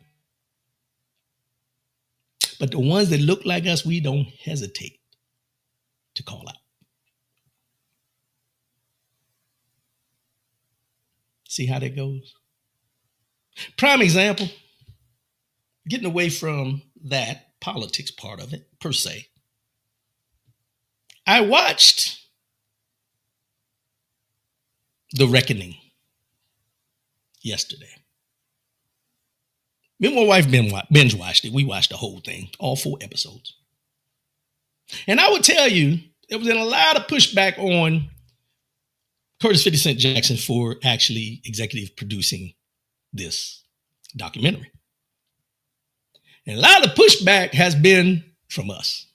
But the ones that look like us, we don't hesitate to call out. See how that goes? Prime example, getting away from that politics part of it, per se. I watched The Reckoning yesterday. Me and my wife binge watched it. We watched the whole thing, all 4 episodes. And I would tell you, there was a lot of pushback on Curtis 50 Cent Jackson for actually executive producing this documentary. And a lot of pushback has been from us.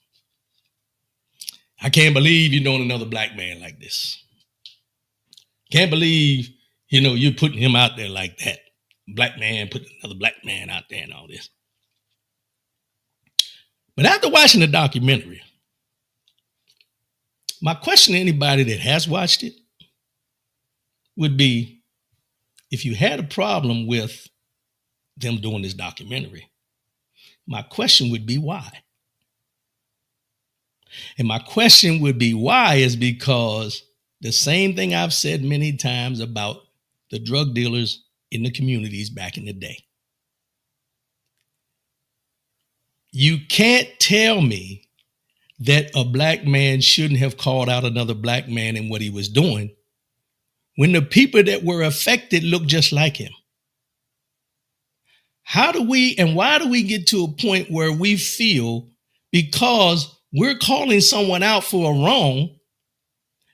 I can't believe you're doing another black man like this. Can't believe, you're putting him out there like that. Black man putting another black man out there and all this. But after watching the documentary, my question to anybody that has watched it would be, if you had a problem with them doing this documentary, my question would be why? And my question would be why is because the same thing I've said many times about the drug dealers in the communities back in the day. You can't tell me that a black man shouldn't have called out another black man in what he was doing when the people that were affected looked just like him. How do we and why do we get to a point where we feel because we're calling someone out for a wrong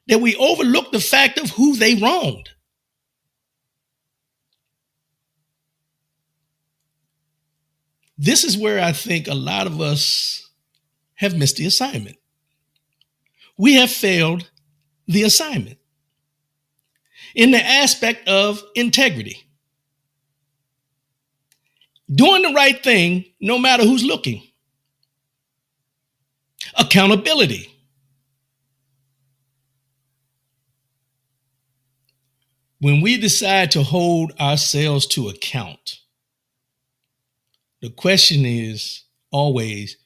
that we overlook the fact of who they wronged. This is where I think a lot of us have missed the assignment. We have failed the assignment in the aspect of integrity. Doing the right thing, no matter who's looking. Accountability. When we decide to hold ourselves to account, the question is always,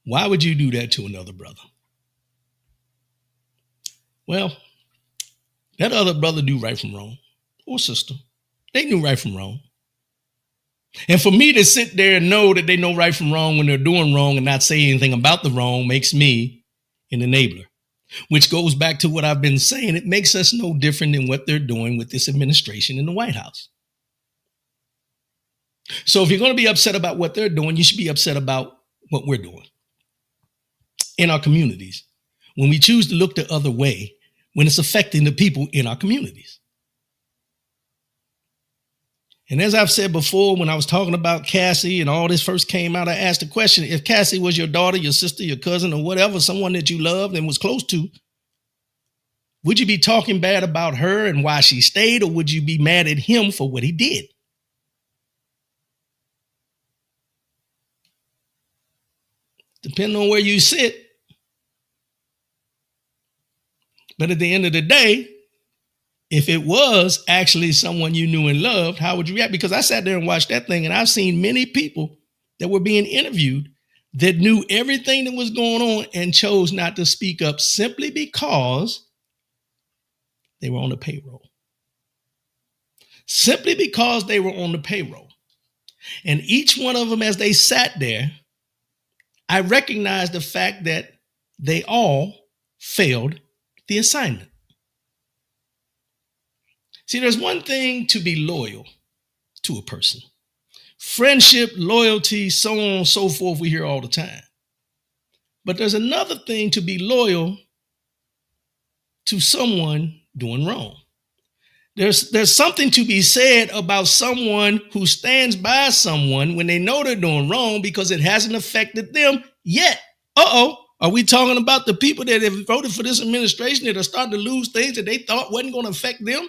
why would you do that to another brother? Well, that other brother knew right from wrong, or sister. They knew right from wrong. And for me to sit there and know that they know right from wrong when they're doing wrong and not say anything about the wrong makes me an enabler, which goes back to what I've been saying. It makes us no different than what they're doing with this administration in the White House. So if you're going to be upset about what they're doing, you should be upset about what we're doing in our communities. When we choose to look the other way, when it's affecting the people in our communities. And as I've said before, when I was talking about Cassie and all this first came out, I asked the question, if Cassie was your daughter, your sister, your cousin, or whatever, someone that you loved and was close to, would you be talking bad about her and why she stayed, or would you be mad at him for what he did? Depending on where you sit. But at the end of the day, if it was actually someone you knew and loved, how would you react? Because I sat there and watched that thing, and I've seen many people that were being interviewed that knew everything that was going on and chose not to speak up simply because they were on the payroll. Simply because they were on the payroll. And each one of them, as they sat there, I recognized the fact that they all failed the assignment. See, there's one thing to be loyal to a person. Friendship, loyalty, so on and so forth, we hear all the time. But there's another thing to be loyal to someone doing wrong. There's something to be said about someone who stands by someone when they know they're doing wrong because it hasn't affected them yet. Are we talking about the people that have voted for this administration that are starting to lose things that they thought wasn't going to affect them?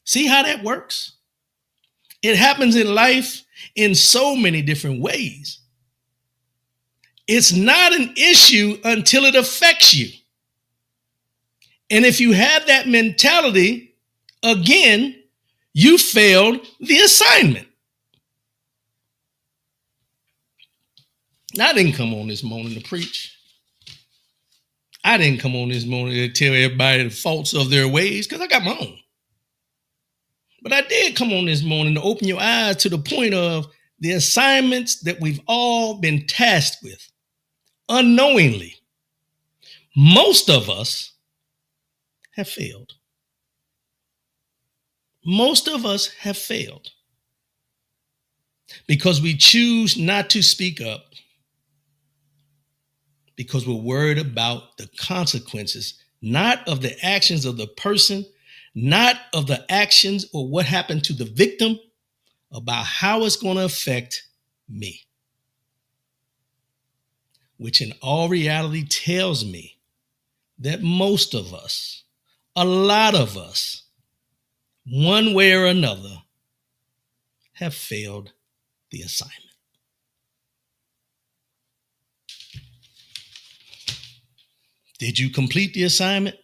See how that works? It happens in life in so many different ways. It's not an issue until it affects you. And if you have that mentality, again, you failed the assignment. Now, I didn't come on this morning to preach. I didn't come on this morning to tell everybody the faults of their ways, because I got my own. But I did come on this morning to open your eyes to the point of the assignments that we've all been tasked with unknowingly. Most of us have failed. Most of us have failed because we choose not to speak up because we're worried about the consequences, not of the actions of the person, not of the actions or what happened to the victim, about how it's going to affect me. Which in all reality tells me that most of us, a lot of us, one way or another, have failed the assignment. Did you complete the assignment?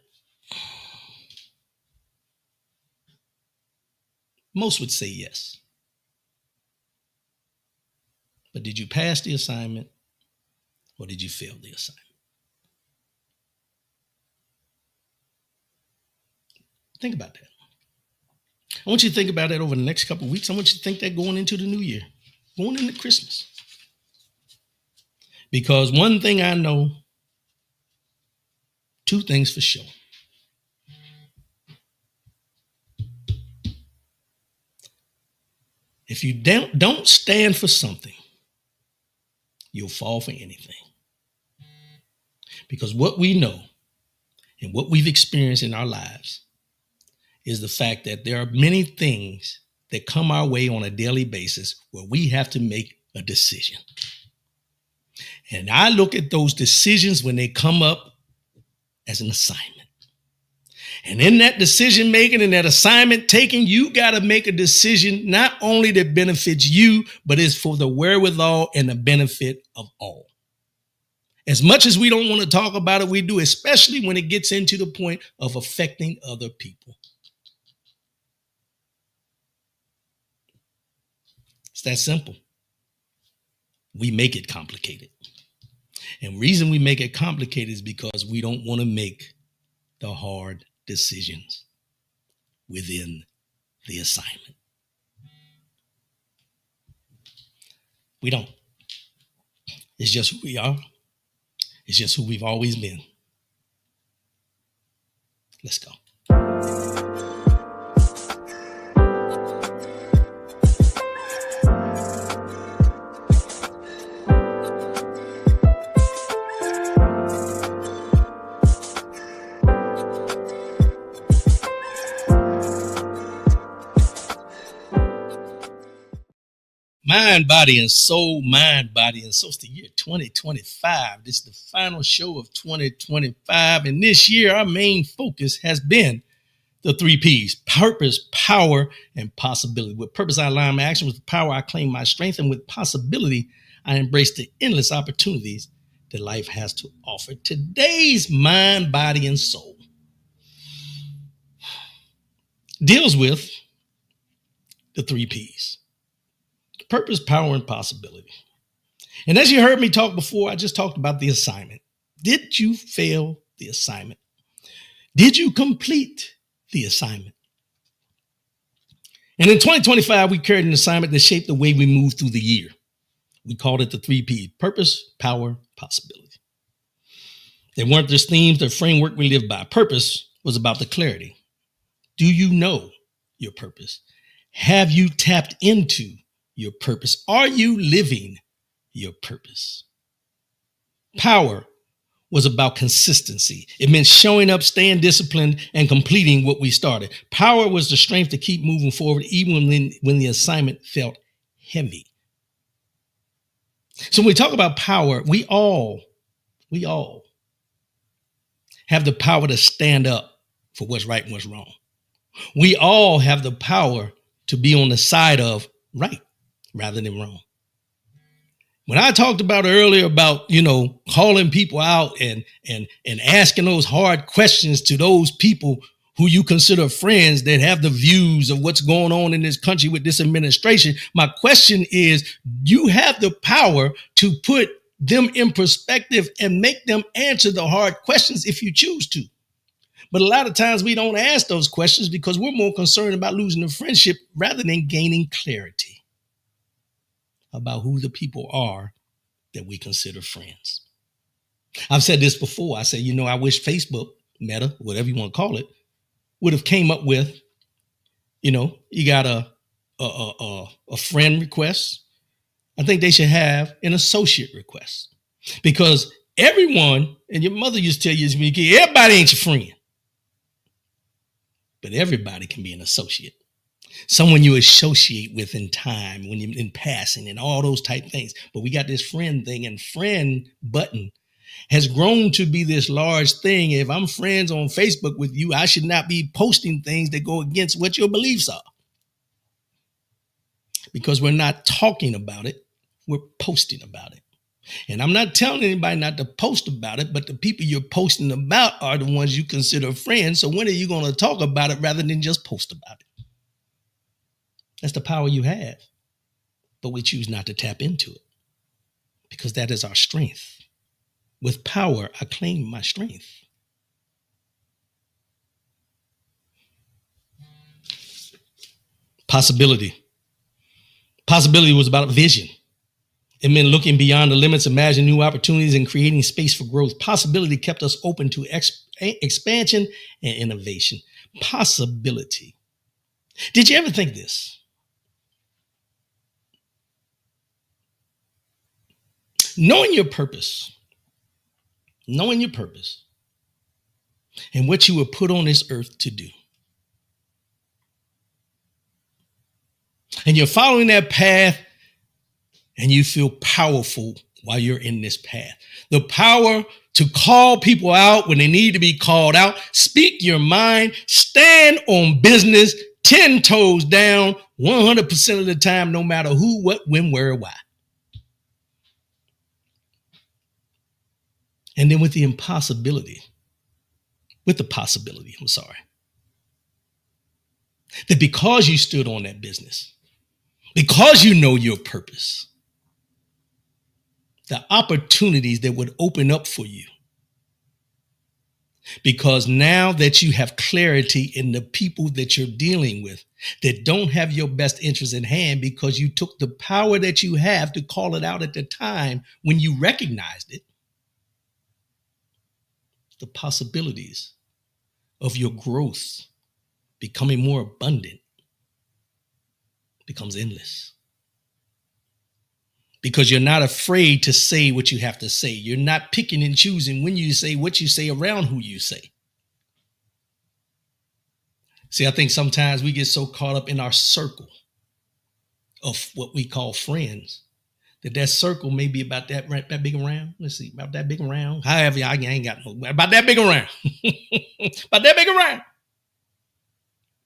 Most would say yes. But did you pass the assignment or did you fail the assignment? Think about that. I want you to think about that over the next couple of weeks. I want you to think that going into the new year, going into Christmas. Because one thing I know, two things for sure. If you don't stand for something, you'll fall for anything. Because what we know and what we've experienced in our lives is the fact that there are many things that come our way on a daily basis where we have to make a decision. And I look at those decisions when they come up as an assignment. And in that decision making and that assignment taking, you got to make a decision not only that benefits you, but is for the wherewithal and the benefit of all. As much as we don't want to talk about it, we do, especially when it gets into the point of affecting other people. It's that simple. We make it complicated. And the reason we make it complicated is because we don't want to make the hard decisions within the assignment. We don't. It's just who we are. It's just who we've always been. Let's go. Mind, body, and soul, mind, body, and soul. It's the year 2025. This is the final show of 2025. And this year, our main focus has been the 3 Ps: purpose, power, and possibility. With purpose, I align my action. With power, I claim my strength. And with possibility, I embrace the endless opportunities that life has to offer. Today's mind, body, and soul deals with the 3 Ps: purpose, power, and possibility. And as you heard me talk before, I just talked about the assignment. Did you fail the assignment? Did you complete the assignment? And in 2025, we carried an assignment that shaped the way we moved through the year. We called it the 3 Ps: purpose, power, possibility. They weren't just themes, the framework we lived by. Purpose was about the clarity. Do you know your purpose? Have you tapped into your purpose? Are you living your purpose? Power was about consistency. It meant showing up, staying disciplined, and completing what we started. Power was the strength to keep moving forward, even when the assignment felt heavy. So when we talk about power, we all have the power to stand up for what's right and what's wrong. We all have the power to be on the side of right rather than wrong. When I talked about earlier about, calling people out and asking those hard questions to those people who you consider friends that have the views of what's going on in this country with this administration, my question is, you have the power to put them in perspective and make them answer the hard questions if you choose to. But a lot of times we don't ask those questions because we're more concerned about losing a friendship rather than gaining clarity about who the people are that we consider friends. I've said this before. I say, I wish Facebook, Meta, whatever you want to call it, would have came up with, you got a friend request. I think they should have an associate request, because everyone, and your mother used to tell you, everybody ain't your friend, but everybody can be an associate. Someone you associate with in time, when you're in passing and all those type things. But we got this friend thing, and friend button has grown to be this large thing. If I'm friends on Facebook with you, I should not be posting things that go against what your beliefs are, because we're not talking about it. We're posting about it. And I'm not telling anybody not to post about it, but the people you're posting about are the ones you consider friends. So when are you going to talk about it rather than just post about it? That's the power you have, but we choose not to tap into it because that is our strength. With power, I claim my strength. Possibility. Possibility was about vision. It meant looking beyond the limits, imagining new opportunities, and creating space for growth. Possibility kept us open to expansion and innovation. Possibility. Did you ever think this? Knowing your purpose knowing your purpose and what you were put on this earth to do. And you're following that path and you feel powerful while you're in this path. The power to call people out when they need to be called out, speak your mind, stand on business, 10 toes down, 100% of the time, no matter who, what, when, where, why. And then with the possibility, that because you stood on that business, because you know your purpose, the opportunities that would open up for you. Because now that you have clarity in the people that you're dealing with that don't have your best interest in hand, because you took the power that you have to call it out at the time when you recognized it, the possibilities of your growth becoming more abundant becomes endless. Because you're not afraid to say what you have to say. You're not picking and choosing when you say what you say around who you say. See, I think sometimes we get so caught up in our circle of what we call friends that circle may be about that big around. Let's see, about that big around. However, I ain't got no, about that big around. About that big around.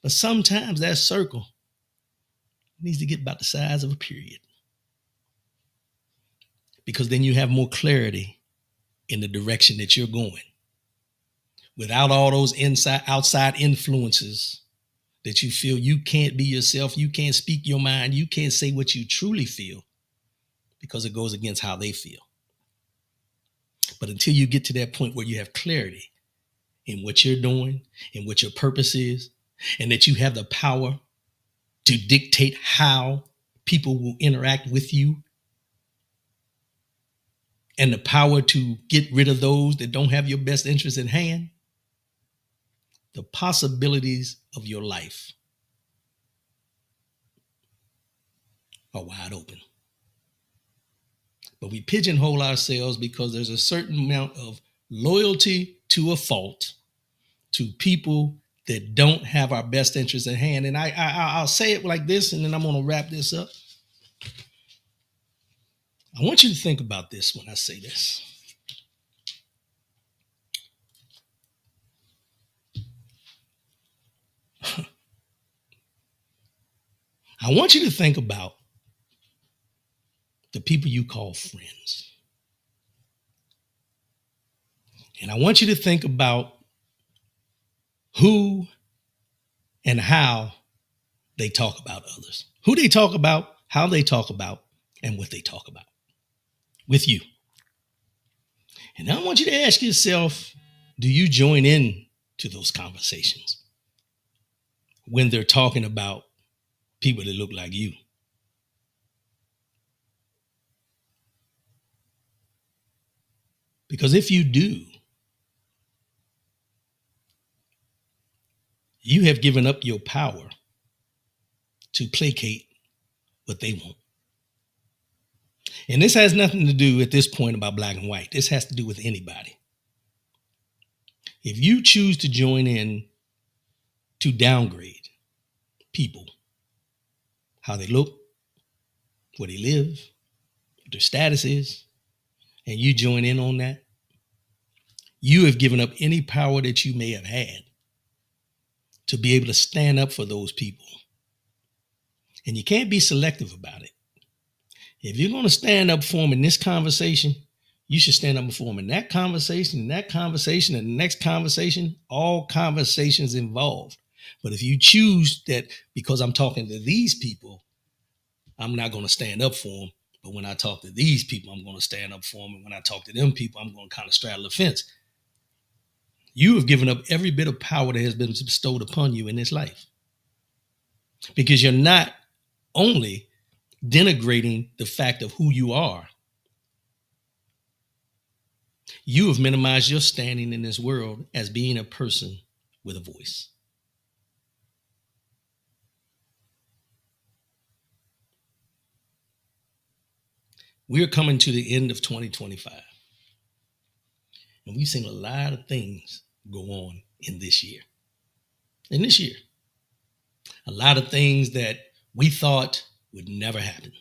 But sometimes that circle needs to get about the size of a period. Because then you have more clarity in the direction that you're going. Without all those outside influences that you feel you can't be yourself, you can't speak your mind, you can't say what you truly feel because it goes against how they feel. But until you get to that point where you have clarity in what you're doing and what your purpose is, and that you have the power to dictate how people will interact with you, and the power to get rid of those that don't have your best interest in hand, the possibilities of your life are wide open. But we pigeonhole ourselves because there's a certain amount of loyalty to a fault to people that don't have our best interest at hand. And I'll say it like this, and then I'm going to wrap this up. I want you to think about this when I say this. I want you to think about the people you call friends. And I want you to think about who and how they talk about others. Who they talk about, how they talk about, and what they talk about with you. And I want you to ask yourself, do you join in to those conversations when they're talking about people that look like you? Because if you do, you have given up your power to placate what they want. And this has nothing to do at this point about black and white. This has to do with anybody. If you choose to join in to downgrade people, how they look, where they live, what their status is, and you join in on that, you have given up any power that you may have had to be able to stand up for those people. And you can't be selective about it. If you're going to stand up for them in this conversation, you should stand up for them in that conversation, and the next conversation, all conversations involved. But if you choose that because I'm talking to these people, I'm not going to stand up for them. But when I talk to these people, I'm going to stand up for them. And when I talk to them people, I'm going to kind of straddle the fence. You have given up every bit of power that has been bestowed upon you in this life. Because you're not only denigrating the fact of who you are, you have minimized your standing in this world as being a person with a voice. We're coming to the end of 2025. And we've seen a lot of things go on in this year. In this year, a lot of things that we thought would never happen.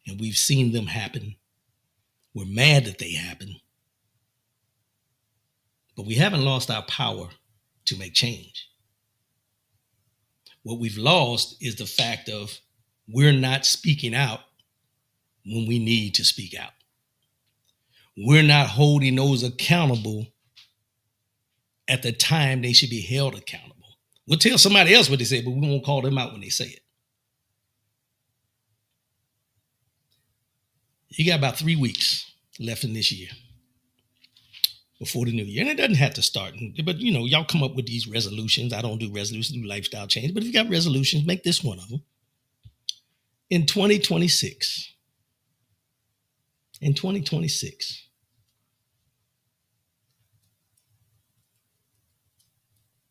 And we've seen them happen. We're mad that they happen. But we haven't lost our power to make change. What we've lost is the fact of we're not speaking out when we need to speak out. We're not holding those accountable at the time they should be held accountable. We'll tell somebody else what they say, but we won't call them out when they say it. You got about 3 weeks left in this year before the new year. And it doesn't have to start. But, y'all come up with these resolutions. I don't do resolutions, I do lifestyle change. But if you got resolutions, make this one of them. In 2026,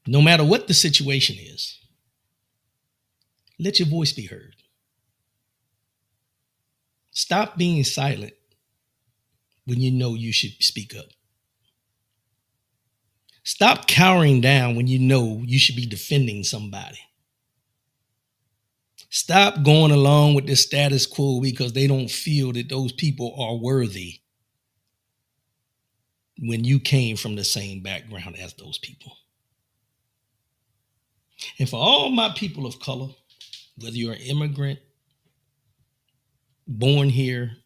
no matter what the situation is, let your voice be heard. Stop being silent when you know you should speak up. Stop cowering down when you know you should be defending somebody. Stop going along with the status quo because they don't feel that those people are worthy when you came from the same background as those people. And for all my people of color, whether you're an immigrant, born here,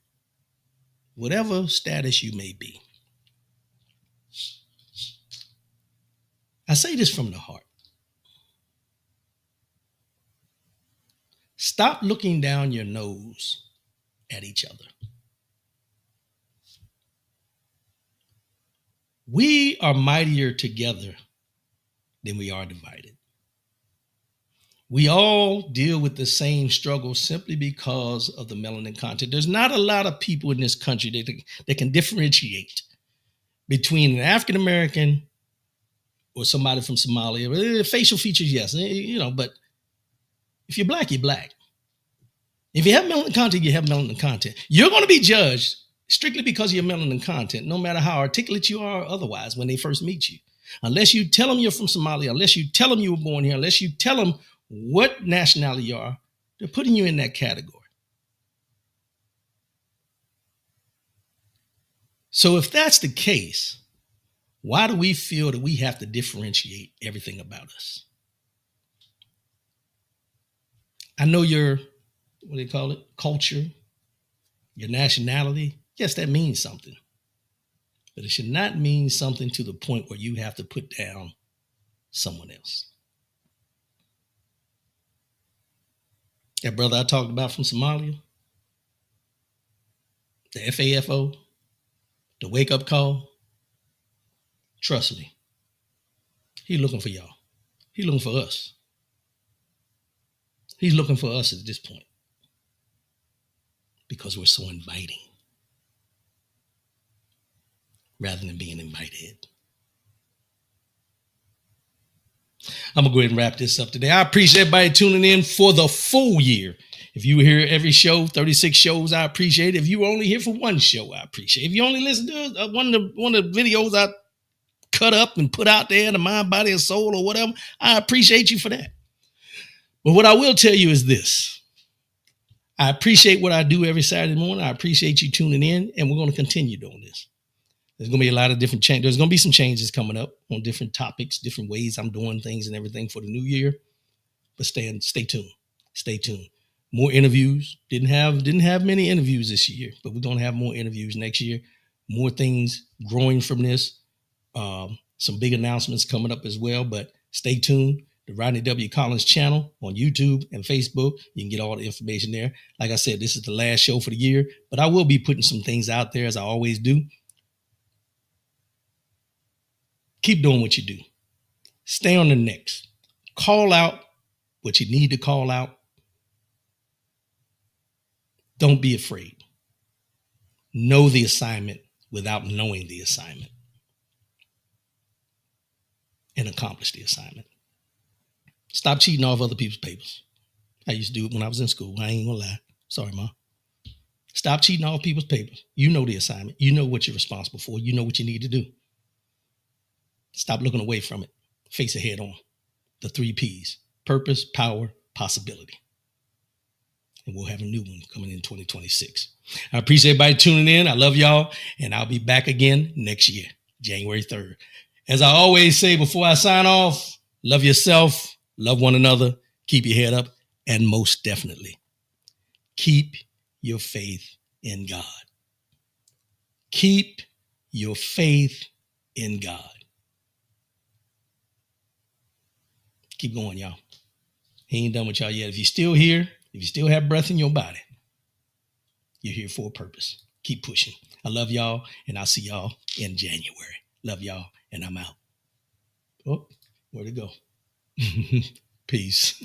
whatever status you may be, I say this from the heart. Stop looking down your nose at each other. We are mightier together than we are divided. We all deal with the same struggle simply because of the melanin content. There's not a lot of people in this country that can differentiate between an African American or somebody from Somalia. Facial features, yes, but if you're black, you're black. If you have melanin content, you have melanin content. You're going to be judged strictly because of your melanin content, no matter how articulate you are or otherwise when they first meet you. Unless you tell them you're from Somalia, unless you tell them you were born here, unless you tell them what nationality you are, they're putting you in that category. So if that's the case, why do we feel that we have to differentiate everything about us? I know your, culture, your nationality. Yes, that means something. But it should not mean something to the point where you have to put down someone else. That brother I talked about from Somalia, the FAFO, the wake-up call, trust me, he's looking for y'all. He's looking for us. He's looking for us at this point because we're so inviting rather than being invited. I'm going to go ahead and wrap this up today. I appreciate everybody tuning in for the full year. If you were here every show, 36 shows, I appreciate it. If you were only here for one show, I appreciate it. If you only listen to one of the videos I cut up and put out there, the mind, body, and soul or whatever, I appreciate you for that. But what I will tell you is this. I appreciate what I do every Saturday morning. I appreciate you tuning in, and we're going to continue doing this. There's going to be a lot of different changes. There's going to be some changes coming up on different topics, different ways I'm doing things and everything for the new year. But stay tuned. Stay tuned. More interviews. Didn't have many interviews this year, but we're going to have more interviews next year. More things growing from this. Some big announcements coming up as well, but stay tuned. The Rodney W. Collins channel on YouTube and Facebook. You can get all the information there. Like I said, this is the last show for the year, but I will be putting some things out there as I always do. Keep doing what you do. Stay on the next. Call out what you need to call out. Don't be afraid. Know the assignment without knowing the assignment. And accomplish the assignment. Stop cheating off other people's papers. I used to do it when I was in school. I ain't gonna lie. Sorry, Ma. Stop cheating off people's papers. You know the assignment. You know what you're responsible for. You know what you need to do. Stop looking away from it. Face it head on. The 3 P's: purpose, power, possibility. And we'll have a new one coming in 2026. I appreciate everybody tuning in. I love y'all. And I'll be back again next year, January 3rd. As I always say before I sign off, love yourself, love one another, keep your head up, and most definitely, keep your faith in God. Keep your faith in God. Keep going, y'all. He ain't done with y'all yet. If you're still here, if you still have breath in your body, you're here for a purpose. Keep pushing. I love y'all, and I'll see y'all in January. Love y'all, and I'm out. Oh, where'd it go? Peace.